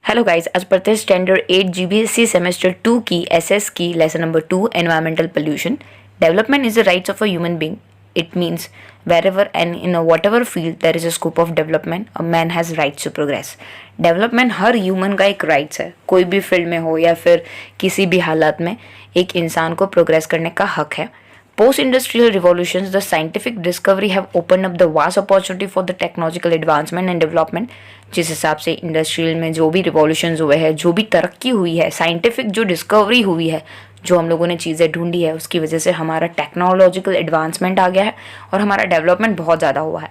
Hello guys, आज पढ़ते हैं स्टैंडर्ड 8 जीबीएसई सेमेस्टर 2 की एसएस की lesson number 2 environmental pollution. Development is the rights of a human being. It means wherever and in a whatever field there is a scope of development, a man has rights to progress. Development her human का एक rights है, कोई भी field में हो या फिर किसी भी हालात में एक इंसान को प्रोग्रेस करने का हक है. Post-industrial revolutions, the scientific discovery have opened up the vast opportunity for the technological advancement and development. जिस हिसाब से इंडस्ट्रियल में जो भी रिवॉल्यूशंस हुए हैं, जो भी तरक्की हुई है, साइंटिफिक जो डिस्कवरी हुई है, जो हम लोगों ने चीज़ें ढूंढी है, उसकी वजह से हमारा टेक्नोलॉजिकल एडवांसमेंट आ गया है और हमारा डेवलपमेंट बहुत ज़्यादा हुआ है.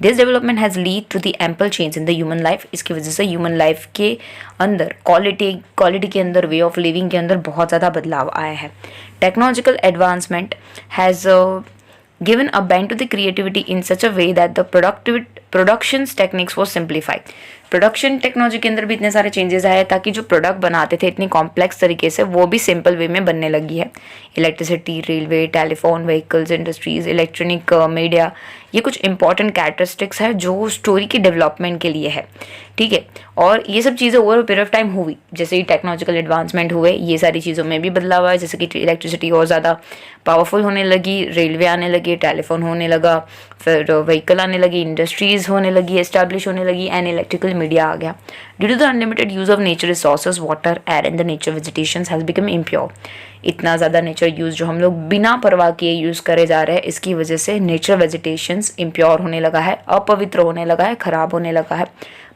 This development has lead to the ample change in the human life. इसकी वजह से ह्यूमन लाइफ के अंदर क्वालिटी के अंदर, वे ऑफ लिविंग के अंदर बहुत ज़्यादा बदलाव आया है. Technological advancement has given a bend to the creativity in such a way that the productions techniques was simplified. Production technology के अंदर भी इतने सारे चेंजेस आए ताकि जो प्रोडक्ट बनाते थे इतनी कॉम्प्लेक्स तरीके से, वो भी सिंपल वे में बनने लगी है. Electricity, railway, telephone, vehicles, industries, electronic media, ये कुछ इंपॉर्टेंट कैरेक्टरिस्टिक्स है जो स्टोरी की डेवलपमेंट के लिए है. ठीक है, और ये सब चीज़ें ओवर पीरियड ऑफ टाइम हुई. जैसे ही टेक्नोलॉजिकल एडवांसमेंट हुए, ये सारी चीज़ों में भी बदलाव आया. जैसे कि इलेक्ट्रिसिटी और ज़्यादा पावरफुल होने लगी, रेलवे आने लगी, टेलीफोन होने लगा, फिर व्हीकल आने लगी, इंडस्ट्रीज़ होने लगी, एस्टैब्लिश होने लगी, एंड इलेक्ट्रिकल मीडिया आ गया. Due to the unlimited use of nature resources, water, air and the nature vegetation has become impure. इतना ज़्यादा नेचर यूज़ जो हम लोग बिना परवाह किए यूज़ करे जा रहे हैं, इसकी वजह से नेचर वेजिटेशंस इम्प्योर होने लगा है, अपवित्र होने लगा है, ख़राब होने लगा है.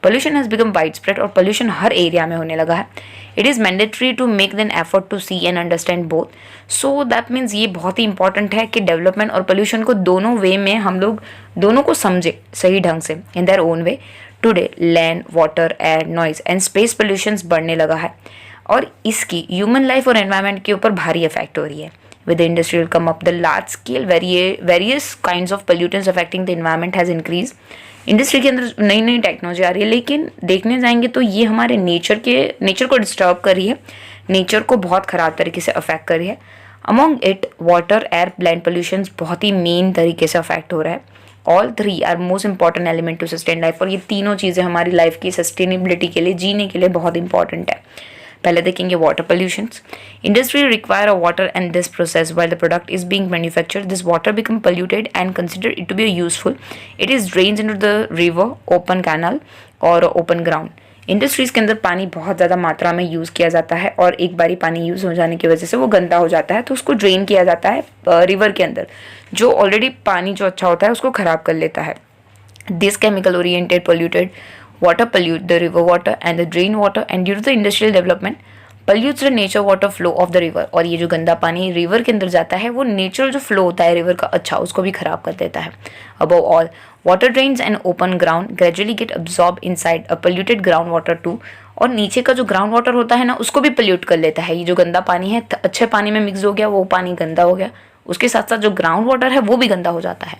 Pollution has become wide spread, और पोल्यूशन हर एरिया में होने लगा है. It is mandatory to make then effort to see and understand both. So that means ये बहुत ही इंपॉर्टेंट है कि डेवलपमेंट और पोल्यूशन को दोनों वे में हम लोग दोनों को समझे सही ढंग से, in their own way. Today land, water, air, noise and space pollutions बढ़ने लगा है और इसकी ह्यूमन लाइफ और एनवायरनमेंट के ऊपर भारी इफेक्ट हो रही है. With the industrial come up, the large scale various kinds of pollutants affecting the environment has increased. Industry के अंदर नई नई टेक्नोलॉजी आ रही है, लेकिन देखने जाएंगे तो ये हमारे नेचर को डिस्टर्ब कर रही है, नेचर को बहुत ख़राब तरीके से अफेक्ट कर रही है. Among it water, air, land pollution बहुत ही मेन तरीके से अफेक्ट हो रहा है. All three are most important element to sustain life, और ये तीनों चीज़ें हमारी लाइफ की सस्टेनेबिलिटी के लिए, जीने के लिए बहुत इंपॉर्टेंट है. पहले देखेंगे water pollutions. Industry require a water and this process while the product is being manufactured, this water become polluted and consider it to be useful. It is drains into the river, open canal और open ground. Industries के अंदर पानी बहुत ज़्यादा मात्रा में use किया जाता है और एक बारी पानी यूज़ हो जाने की वजह से वो गंदा हो जाता है, तो उसको ड्रेन किया जाता है रिवर के अंदर, जो ऑलरेडी पानी जो अच्छा होता है उसको ख़राब कर लेता है. This chemical oriented polluted water pollute the river water and the drain water, and due to the industrial development pollutes the nature water flow of the river. और ये जो गंदा पानी रिवर के अंदर जाता है, वो नेचुरल जो फ्लो होता है रिवर का, अच्छा, उसको भी खराब कर देता है. Above all, water drains and open ground gradually get absorbed inside a polluted ground water too. और नीचे का जो ग्राउंड वाटर होता है ना, उसको भी पोल्यूट कर लेता है. ये जो गंदा पानी है अच्छे पानी में मिक्स हो गया, वो पानी गंदा हो गया, उसके साथ साथ जो ग्राउंड वाटर है वो भी गंदा हो जाता है.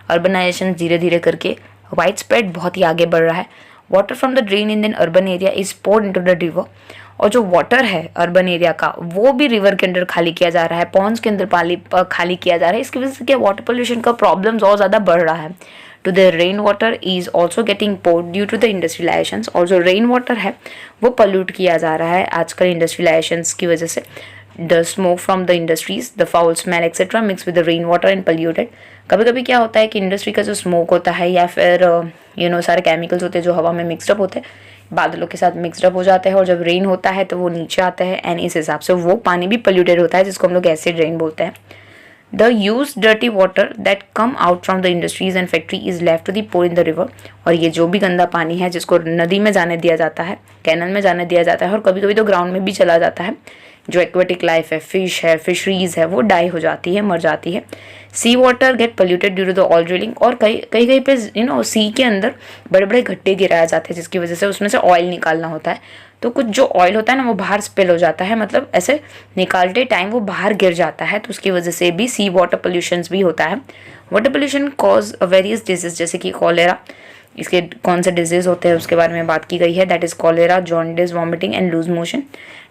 अर्बनाइजेशन धीरे धीरे करके वाइड स्प्रेड बहुत ही आगे बढ़ रहा है. Water from the drain in the urban area is poured into the river, और जो वाटर है अर्बन एरिया का वो भी रिवर के अंदर खाली किया जा रहा है, पॉन्ड्स के अंदर पानी खाली किया जा रहा है. इसकी वजह से क्या वाटर पोल्यूशन का प्रॉब्लम्स और ज़्यादा बढ़ रहा है. To the rain water is also getting poured due to the industrialization, और जो रेन वाटर है वो पोल्यूट किया जा रहा है आजकल इंडस्ट्रियलाइजेशन की वजह से. The smoke from the industries, the foul smell etc. mix with the rain water and polluted. कभी कभी क्या होता है कि इंडस्ट्री का जो स्मोक होता है या फिर सारे केमिकल्स होते हैं जो हवा में मिक्सडअप होते हैं, बादलों के साथ मिक्सडअप हो जाते हैं, और जब रेन होता है तो वो नीचे आता है, एंड इस हिसाब से वो पानी भी पोल्यूटेड होता है, जिसको हम लोग एसिड रेन बोलते हैं. The used dirty water that come out from the industries and factory is left to the pour in the river. और ये जो भी गंदा पानी है जिसको नदी में जाने दिया जाता है, कैनल में जाने दिया जाता है, और कभी कभी तो ग्राउंड में भी चला जाता है. जो एक्वेटिक लाइफ है, फिश है, फिशरीज है, वो डाई हो जाती है, मर जाती है. Sea water get polluted due to the oil drilling, और कहीं पे सी के अंदर बड़े बड़े गड्ढे गिराए जाते हैं, जिसकी वजह से उसमें से ऑयल निकालना होता है. तो कुछ जो ऑयल होता है ना वो बाहर स्पिल हो जाता है, मतलब ऐसे निकालते टाइम वो बाहर गिर जाता है, तो उसकी वजह से भी सी वाटर पोल्यूशन भी होता है. Water pollution cause various disease, जैसे कि कॉलेरा. इसके कौन से डिजीज होते हैं उसके बारे में बात की गई है. That is cholera, jaundice, vomiting and loose motion.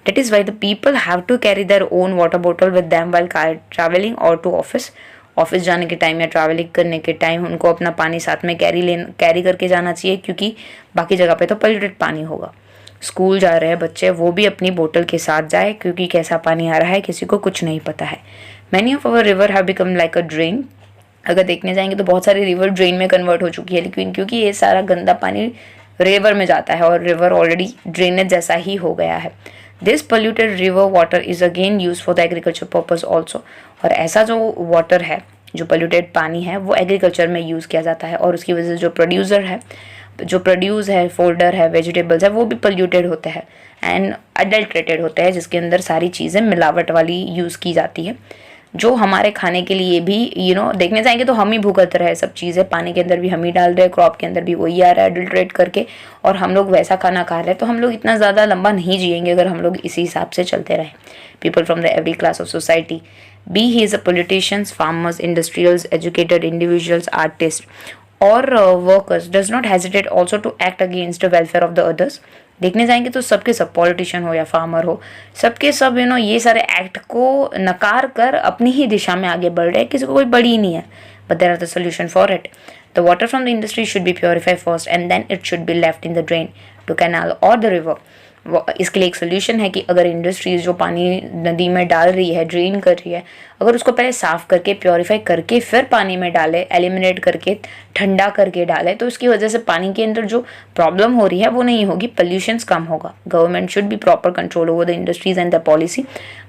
That is why the people have to carry their own water bottle with them while traveling or to office. Office जाने के टाइम या ट्रैवलिंग करने के टाइम उनको अपना पानी साथ में कैरी करके जाना चाहिए, क्योंकि बाकी जगह पे तो पोल्यूटेड पानी होगा. स्कूल जा रहे हैं बच्चे वो भी अपनी बोतल के साथ जाए, क्योंकि कैसा पानी आ रहा है किसी को कुछ नहीं पता है। Many of our river have become like a drain. अगर देखने जाएंगे तो बहुत सारी रिवर ड्रेन में कन्वर्ट हो चुकी है, लेकिन क्योंकि ये सारा गंदा पानी रिवर में जाता है और रिवर ऑलरेडी ड्रेनेज जैसा ही हो गया है। This polluted river water is again use for the agriculture purpose also. और ऐसा जो वाटर है, जो पोल्यूटेड पानी है, वो एग्रीकल्चर में यूज़ किया जाता है और उसकी वजह से जो प्रोड्यूसर है, जो प्रोड्यूस है, फोल्डर है, वेजिटेबल्स है, वो भी पोल्यूटेड होते हैं एंड अडल्ट्रेटेड होते हैं, जिसके अंदर सारी चीज़ें मिलावट वाली यूज़ की जाती है, जो हमारे खाने के लिए भी देखने जाएंगे तो हम ही भुगत रहे हैं सब चीज़ें। पानी के अंदर भी हम ही डाल रहे हैं, क्रॉप के अंदर भी वही आ रहा है अडल्ट्रेट करके, और हम लोग वैसा खाना खा रहे हैं। तो हम लोग इतना ज़्यादा लंबा नहीं जिएंगे अगर हम लोग इसी हिसाब से चलते रहें। People from the every class of society, be he is a politicians, farmers, industrials, educated individuals, artist और workers, does not hesitate also to act against the welfare of the others. देखने जाएंगे तो सबके सब, पॉलिटिशियन हो या farmer हो, सबके सब ये सारे एक्ट को नकार कर अपनी ही दिशा में आगे बढ़ रहे हैं, किसी को कोई बड़ी ही नहीं है। But there are the solution for it. The water from the industry should be purified first and then it should be left in the drain to canal और द रिवर। इसके लिए एक सोल्यूशन है कि अगर इंडस्ट्रीज जो पानी नदी में डाल रही है, ड्रेन कर रही है, अगर उसको पहले साफ करके प्योरीफाई करके फिर पानी में डाले, एलिमिनेट करके ठंडा करके डाले, तो इसकी वजह से पानी के अंदर जो प्रॉब्लम हो रही है वो नहीं होगी, पोल्यूशंस कम होगा। Government should be proper control over the industries and the policy.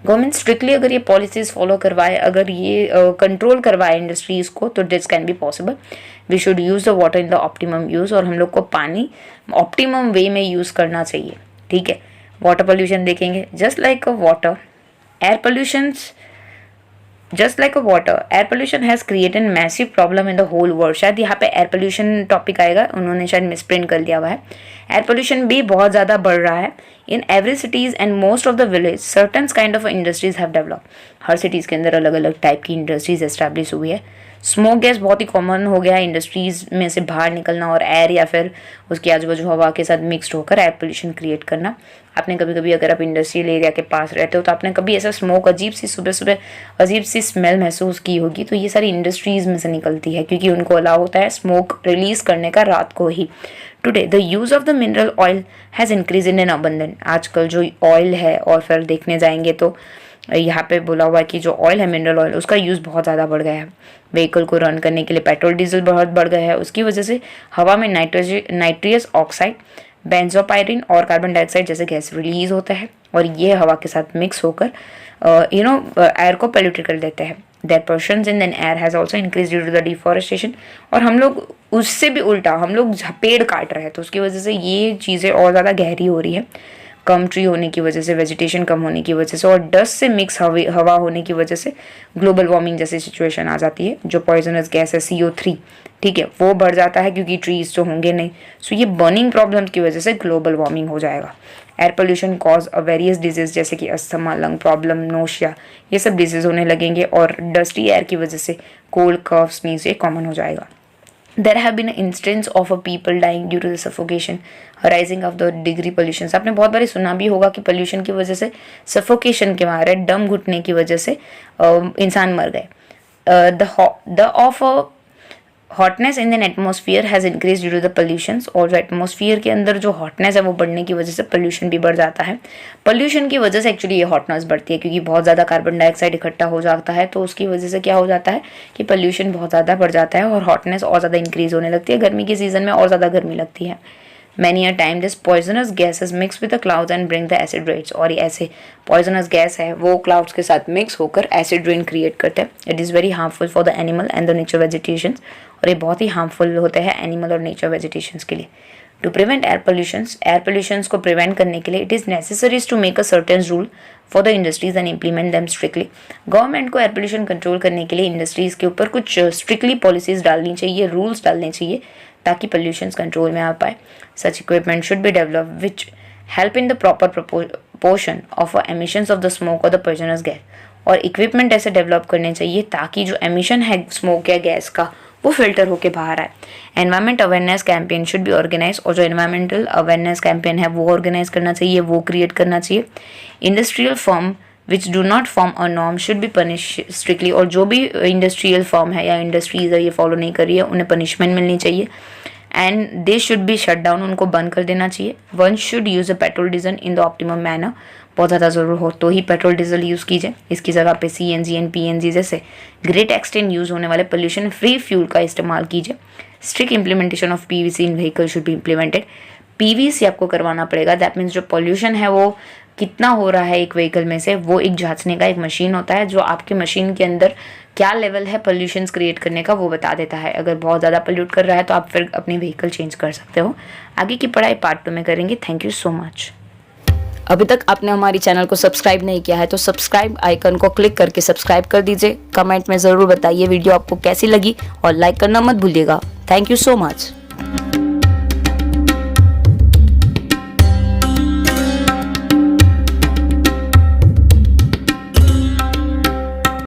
Government strictly अगर ये पॉलिसीज फॉलो करवाए, अगर ये कंट्रोल करवाए इंडस्ट्रीज को, तो this can be possible. We should use the water in the optimum use, और हम लोग को पानी ऑप्टिमम वे में यूज़ करना चाहिए। ठीक है। वाटर पोल्यूशन देखेंगे, just like a water, air pollutions, just like a water, air pollution has created massive problem in the whole world. शायद यहाँ पे एयर पोल्यूशन टॉपिक आएगा, उन्होंने शायद मिसप्रिंट कर दिया हुआ है। एयर पोल्यूशन भी बहुत ज़्यादा बढ़ रहा है। In every cities and most of the village certain kind of industries have develop. Her cities के अंदर अलग अलग टाइप की इंडस्ट्रीज एस्टैब्लिश हुई है। स्मोक गैस बहुत ही कॉमन हो गया है, इंडस्ट्रीज़ में से बाहर निकलना और एयर या फिर उसके आजू बाजू हवा के साथ मिक्सड होकर एयर पोल्यूशन क्रिएट करना। आपने कभी कभी, अगर आप इंडस्ट्रियल एरिया के पास रहते हो, तो आपने कभी ऐसा स्मोक, अजीब सी सुबह सुबह अजीब सी स्मेल महसूस की होगी, तो ये सारी इंडस्ट्रीज़ में से निकलती है, क्योंकि उनको अलाउ होता है स्मोक रिलीज़ करने का रात को ही। Today the use of the mineral oil has increase in abundant. आजकल जो ऑयल है, और फिर देखने जाएंगे तो यहाँ पे बोला हुआ है कि जो ऑयल है, मिनरल ऑयल, उसका यूज़ बहुत ज़्यादा बढ़ गया है। व्हीकल को रन करने के लिए पेट्रोल डीजल बहुत बढ़ गया है, उसकी वजह से हवा में नाइट्रियस ऑक्साइड, बेंजोपायरिन और कार्बन डाइऑक्साइड जैसे गैस रिलीज होता है, और ये हवा के साथ मिक्स होकर एयर को पोल्यूटेड कर देते हैं। There pollution in an air has also increase due to the deforestation. और हम लोग उससे भी उल्टा, हम लोग पेड़ काट रहे हैं, तो उसकी वजह से ये चीज़ें और ज़्यादा गहरी हो रही है। कम ट्री होने की वजह से, वेजिटेशन कम होने की वजह से, और डस्ट से मिक्स हवा होने की वजह से ग्लोबल वार्मिंग जैसी सिचुएशन आ जाती है। जो पॉइजनस गैस है CO3, ठीक है, वो बढ़ जाता है, क्योंकि ट्रीज तो होंगे नहीं। सो ये बर्निंग प्रॉब्लम्स की वजह से ग्लोबल वार्मिंग हो जाएगा। Air pollution cause a various disease, जैसे कि अस्थमा, लंग प्रॉब्लम, नोशिया, ये सब डिजीज होने लगेंगे, और डस्टी एयर की वजह से कोल्ड, कफ, स्नीज ये कॉमन हो जाएगा। There have been instances of a people dying due to the suffocation arising of the degree pollution। आपने बहुत बारी सुना भी होगा कि पोल्यूशन की वजह से, सफोकेशन के मारे, दम घुटने की वजह से इंसान मर गए। The of hotness in an atmosphere has increase due to the pollutions. और जो एटमोसफियर के अंदर जो हॉटनेस है वो बढ़ने की वजह से पोल्यूशन भी बढ़ जाता है। पोल्यूशन की वजह से एक्चुअली ये हॉटनेस बढ़ती है, क्योंकि बहुत ज़्यादा कार्बन डाइऑक्साइड इकट्ठा हो जाता है, तो उसकी वजह से क्या हो जाता है कि पोल्यूशन बहुत ज़्यादा बढ़ जाता है और हॉटनेस और ज़्यादा इंक्रीज होने लगती है। गर्मी के सीज़न में और ज़्यादा गर्मी लगती है। Many a time this poisonous gases mix with the clouds and bring the acid rains. और ये ऐसे पॉइजनस गैस है, वो क्लाउड्स के साथ मिक्स होकर एसिड रेन क्रिएट करते हैं। It is very harmful for the animal and the nature vegetation. और ये बहुत ही हार्मफुल होते हैं एनिमल और नेचर वेजिटेशन के लिए। टू प्रिवेंट एयर पोल्यूशंस को प्रिवेंट करने के लिए it is necessaries to make a certain rule for the industries and implement them strictly. Government को एयर पोल्यूशन कंट्रोल करने के लिए इंडस्ट्रीज़ के ऊपर कुछ स्ट्रिक्टली पॉलिसीज़ डालनी चाहिए, रूल्स डालने चाहिए, ताकि पोल्यूशंस कंट्रोल में आ पाए। Such equipment should be develop which help in the proper proportion of emissions of the smoke और द पॉइजनस गैस। और इक्विपमेंट ऐसे डेवलप करने चाहिए ताकि जो एमिशन है स्मोक या गैस का, वो फिल्टर होके बाहर आए। Environment awareness campaign should be organise. और जो एनवायरमेंटल अवेयरनेस कैंपेन है वो ऑर्गेनाइज करना चाहिए, वो क्रिएट करना चाहिए। Industrial firm which do not form a norm should be punish strictly. और जो भी इंडस्ट्रियल फर्म है या इंडस्ट्रीज है ये फॉलो नहीं कर रही है, उन्हें पनिशमेंट मिलनी चाहिए। And they should be shut down, उनको बंद कर देना चाहिए. One should use a petrol diesel in the optimum manner. बहुत ज़्यादा ज़रूर हो तो ही पेट्रोल डीजल यूज़ कीजिए. इसकी जगह पे CNG एंड PNG जैसे ग्रेट एक्सटेंट यूज़ होने वाले पोल्यूशन फ्री फ्यूल का इस्तेमाल कीजिए. Strict implementation of PVC in vehicle should be implemented. PVC आपको करवाना पड़ेगा. दैट मीन्स जो पॉल्यूशन है वो कितना हो रहा है एक व्हीकल में से, वो एक जांचने का एक मशीन होता है जो आपके मशीन के अंदर क्या लेवल है पोल्यूशंस क्रिएट करने का वो बता देता है. अगर बहुत ज़्यादा पोल्यूट कर रहा है तो आप फिर अपनी व्हीकल चेंज कर सकते हो. आगे की पढ़ाई पार्ट 2 में करेंगे. Thank you so much. अभी तक आपने हमारी चैनल को सब्सक्राइब नहीं किया है तो सब्सक्राइब आइकन को क्लिक करके सब्सक्राइब कर दीजिए. कमेंट में ज़रूर बताइए वीडियो आपको कैसी लगी और लाइक करना मत भूलिएगा. Thank you so much.